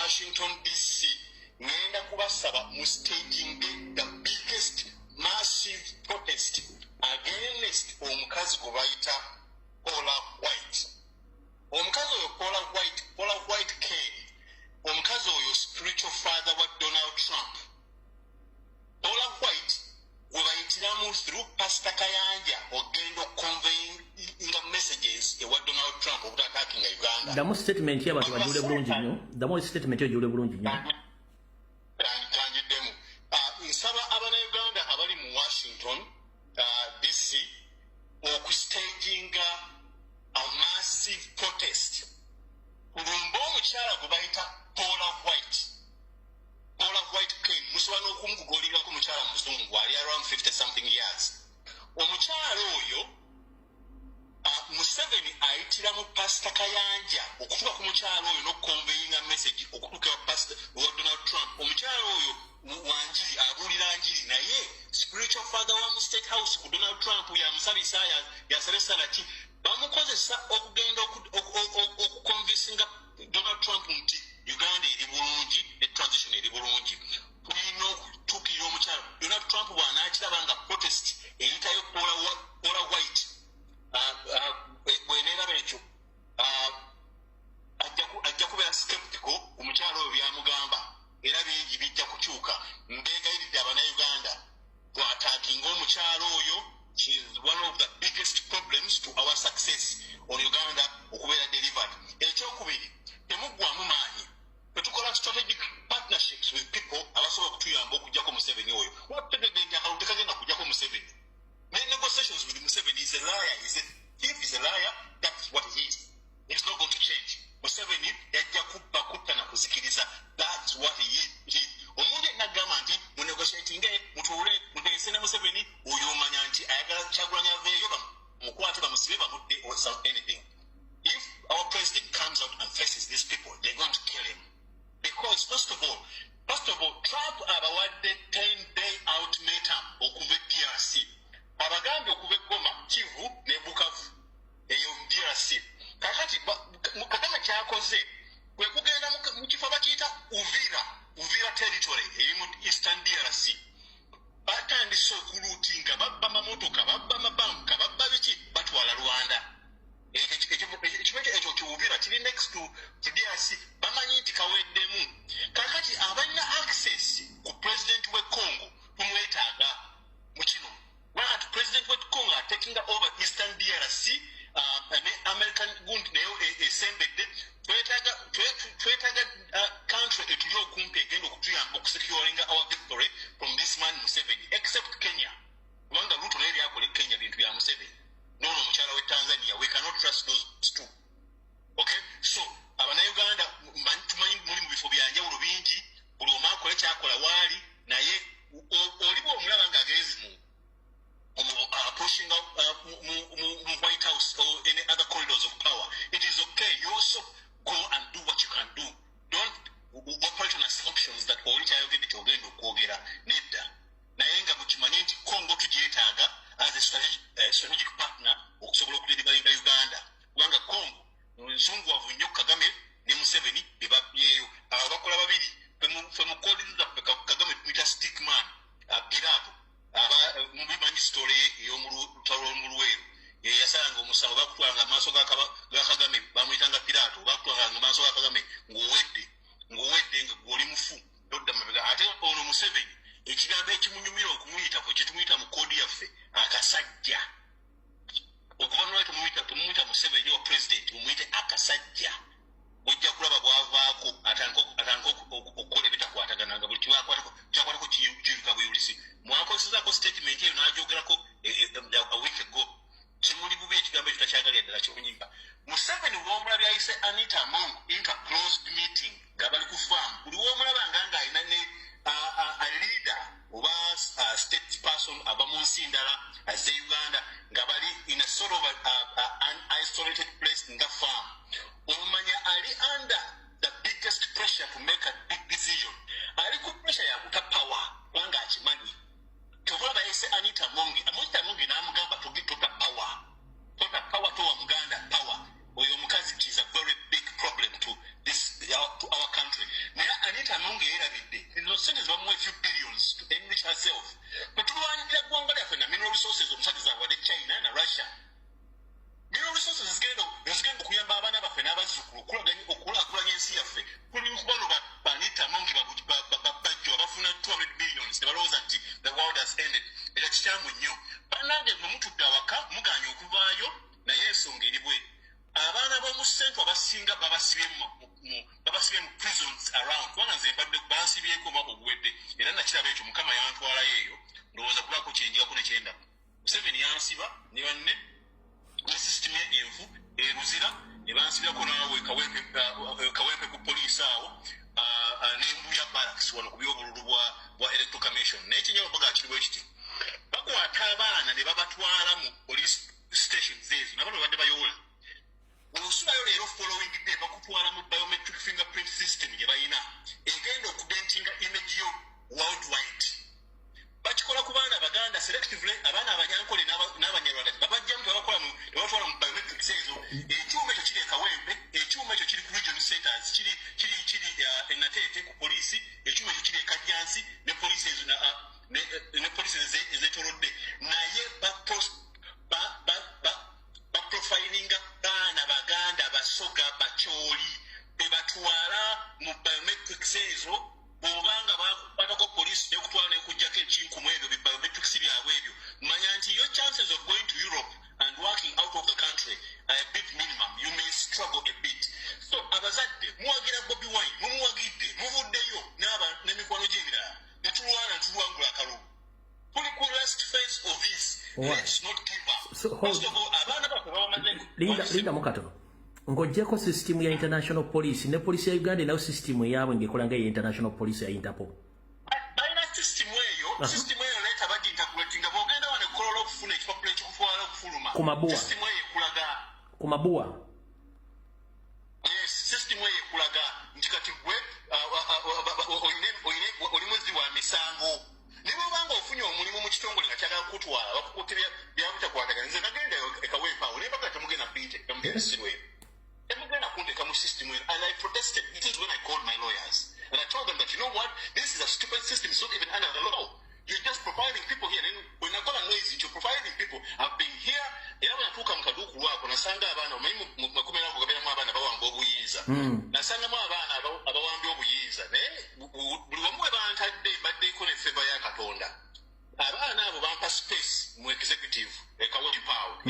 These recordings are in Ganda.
Washington DC ngenda kubasaba mu staging the biggest massive protest against omukazi gubayita Paula White. Omukazi oyo Paula White King, omukazi oyo spiritual father wa Donald Trump. Paula White webayitiramu through Pastor Kayanja ogenda conveying messages ewa Donald Trump obutattacking Uganda. Damu statement y'abantu bajule bulungi nnyo. Damu statement yo jule bulungi nnyo. Kanjiddemu. Nsaba Abannayuganda abali mu Washington DC okustaging a massive protest. Kulumba omukyala gwe bayita Paula White King musobola n'okumugulira ku mukyala muzungu ali around 50 something years. Omukyala oyo Museveni ayitira mu Pastor Kayanja okutuka ku mukyala oyo n'okuconveying a message okutuka Pastor wa Donald Trump. Omukyala oyo wanjiri abulira njiri naye spiritual father wa mu State House ku Donald Trump yamusabisa yasabisa nti bamukozesa okugenda okuconvincing Donald Trump nti Uganda eri bulungi ne transition eri bulungi. Tulina okutuukirira omukyala Donald Trump bw'anaakiraba nga protest eyitayo Paula White bweneeraba ekyo ajja kubeera skeptical omukyala oyo byamugamba era bingi bijja kukyuka. Mbeegayiridde Abannayuganda bw'ataakinga omukyala oyo, she is one of the biggest problems to our success on Uganda okubeera delivered. Ekyokubiri temuggwamu maanyi tetukola strategic partnerships with people abasobola okutuyamba okugjako Museveni oyo. Wategedde nti akalulu tekagenda kugjako Museveni. Negotiations with Museveni is a liar. If he's a liar, that's what he is. He's not going to change. Museveni yajja kubba kutta na kuzikiriza. That's what he is. Omuntu nagamba nti mu negotiating mutuule muteese ne Museveni oyo omanya nti ayagala Kyagulanyi aveeyo mukwate bamusibe bamudde or anything. If our president comes out and faces these people, they're going to kill him. Because first of all, Trump abawadde 10-day ultimatum okuva DRC. Abagambye okuva Goma, Kivu ne Bukavu eyo DRC. Kakati Kagame kyakoze kwe kugenda mu kifo bakiyita Uvira territory eri mu Eastern DRC. Batandise okuluutinga babba amamotoka babba amabanka babba biki batwala Rwanda. Ekifo ekyo kiwubira kiri next to DRC bamanyi nti kaweddemu. Kakati abalina access ku president w'e Congo tumwetaaga mu kino. While President w'e Congo are taking over Eastern DRC, American gundi nayo esembedde twetaaga country etuli okumpi egenda okutuyamba okusecuringa our victory from this man Museveni, except Kenya. Kubanga Ruto naye lyakola Kenya bintu bya Museveni. Nono omukyala w'e Tanzania, we cannot trust those two. Okay? So, Abannayuganda tumanyi muli mu bifo bya njawulo bingi, buli omu akola kyakola waali, naye oliba omulaba ng'agenzi pushing up White House or any other corridors of power. It is okay. You also go and do what you can do. Don't operate on assumptions that all child is going to go get a nedda. Nayenga mukimanyi nti Congo tugyetaaga as a strategic partner okusobola okudelivaringa Uganda. Kubanga Congo nsonga wavu nnyo Kagame ne Museveni bebabyeyo. Abo bakola babiri fe mu kodi zaffe Kagame tumuyita stickman Girato. Mubimanyi story y'omulutalo omulweru yasalanga omusawo bakutwanga amaaso ga Kagame bamuyitanga Pirato bakutwanga amaaso ga Kagame ng'owedde nga gw'oli mufu todda mabega. Ate ono Museveni ekigambo ekimunyumira okumuyitako kye tumuyita mu kodi yaffe akasajja. Okuva nolwekyo tumuyita Museveni wa president mumuyite akasajja. Ojja kulaba bw'avaako atandika okukola ebitakwatagananga buli kyakwatako kiyuka buyulisi. Mwakozesezako statement eyo n'agyogerako a week ago. Kimuli bubi ekigambo ekyo takyagalira ddala kimunyimba. Museveni w'omulabye ayise Anita Among into closed meeting nga bali ku farm. Buli w'omulaba ng'alina ne a leader oba state person aba mu nsi ndala azze Uganda nga bali in a sort of an isolated place nga farm. Omanya ali under the biggest pressure to make a big decision. Ali ku pressure ya kuta power wanga akimanyi. Tuvaba yese Anita Mongi n'amugamba tota power to Muganda power. Oyo mukazi is a very big problem to our country. Ne few billions to enrich herself. But to run that one better for the mineral resources of such as our China and Russia. Mineral resources is going to Kuyamba Fenava Sukura CFA. Putting one of Banita Monkey Babafuna 200 billions. The world has ended. The exchange with you. But now the Mutu Dawaka, Muganyo Kuvayo, Nayesungiriwe. Abana b'omusente abasinga babasibye prisons around wananze mbadde bansibye koma obwedde era nakiraba ekyo mukama yantwala yeeyo ndowooza kubako kyenjigako nekyenda Museveni yansiba ne banne ne system y'envu eruzira ne bansibirako naawe kawempe ku poliisi awo n'embuya barracks wano ku byobululu bwa electoral commission naye kinyaba baga kiriwo ekiti bakwata abaana ne babatwala mu police stations ezo nabo ne badde bayola Usunayo leero following day bakutwala mu biometric fingerprint system gye bayina egenda okudentinga image yo worldwide. Bakikola ku baana Baganda selectively abaana abanyankole n'abanyarwanda babajjamu tebakola mu biometric ezo ekyuma ekyo kiri Kawempe ekyuma ekyo kiri ku region centers kiri Enatete ku poliisi ekyuma ekyo kiri Kajjansi ne poliisi ezo ne poliisi ezetolodde naye profiling baana Baganda basoga bacholi bebatwala mu biometrics ezo bobanga batako police nekutwala nekujjako ekinkumu ebyo biometrics byabwe ebyo manya nti your chances of going to Europe and working out of the country are a bit minimum. You may struggle a bit. So abazadde muwagira Bobi Wine mumuwagidde muvuddeyo n'emikwano gy'ebirala netulwana ntulwangula akalulu tuli ku last phase of this. Let's not give up. So, first of all, Linda Mukato. Ngojeko system ya international police ne police ya Uganda na system yawe ngekolanga ya international police ya Interpol. Baina system eyo leta bagi integrating abogenda wane kololo kufuna ekipapula ekikufwala okufuluma. System eyo ekulaga. Kumabua. Yes, system eyo ekulaga ntikati gwe oli mwezi wa misango. Nibo banga ofunye omulimu mu kitongole nga kyagala kutwala bakukutira byabutakwatagana nze nagenda Kawempe awo naye baga temugenda pinte kamugenda sirwe temugenda kunteka mu system and I protested. It is when I called my lawyers and I told them that you know what, this is a stupid system. It's not even under the law. You're just providing people here and when I got a noise you're providing people. I've been here era batuuka mu kaduuku lwako nasanga abaana omanyi makumira ako gabeeramu abaana bawamba obuyiiza nasangamu abaana abawambye obuyiiza naye buli wamu we bantadde mbaddeeko ne feva ya Katonda abaana abo bampa space mu executive ekawempaawo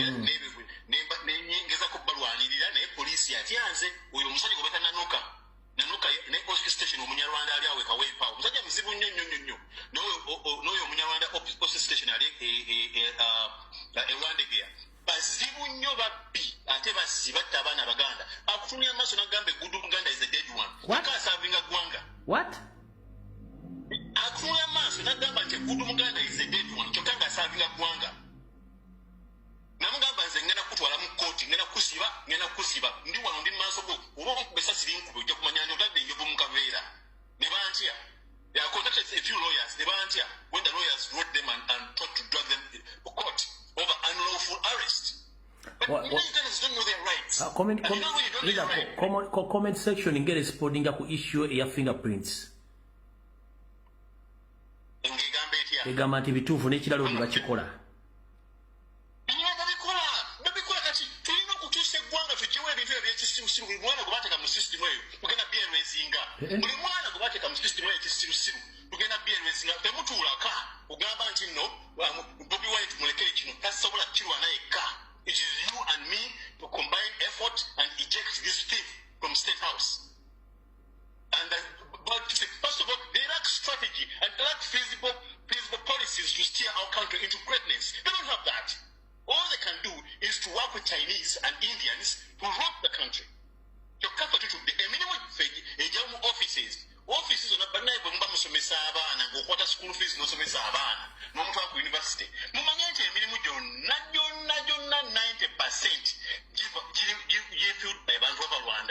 nengeza ku balwanirira naye poliisi yatyanze oyo omusajja gwe bata nanuka ne Oscar station omunyarwanda ali awo ekawempaawo omusajja muzibu nnyo n'oyo omunyarwanda Oscar station ali ewandegeya bazibu nnyo babbi ate batta abaana Baganda akutumya amaaso n'agamba Gudu Buganda is a dead one akaasavinga ggwanga What? Akutumya amaaso n'agamba nti Gudu Buganda is a dead one kyokka ng'asaavinga ggwanga namugamba nze ngenda kutwala mu kooti ngenda kusiba ndi wano ndi maaso go oba okubesa sirinkube ojja kumanya nti otadde enjovu mu kaveera ne bantya. They are contacted a few lawyers they bantya when the lawyers wrote them and tried to drag them to court over unlawful arrest. But Nigerians don't know their rights. Comment section inge responding ku issue ya fingerprints. Egamba nti bituufu n'ekirala oli bakikola. Babikola kati tulina okutuusa eggwanga tuggyewo ebintu ebyekisirusiru buli mwana gwe bateeka mu system eyo tugenda byerwezinga buli mwana gwe bateeka mu system eyo ekisirusiru tugenda byerwezinga temutuulaka ogamba nti nno Bobi Wine tumulekere kino tasobola kirwana yekka. It is you and me to combine effort and eject this thief from State House. And but first of all, they lack strategy and they lack feasible policies to steer our country into greatness. They don't have that. All they can do is to work with Chinese and Indians to rob the country. Your capital to the minimum offices on a banana musomesa abaana ng'okwata school fees n'osomesa abaana n'omutwala ku university mumanye nti emirimu gyonna 90% gifilled by bantu abalwana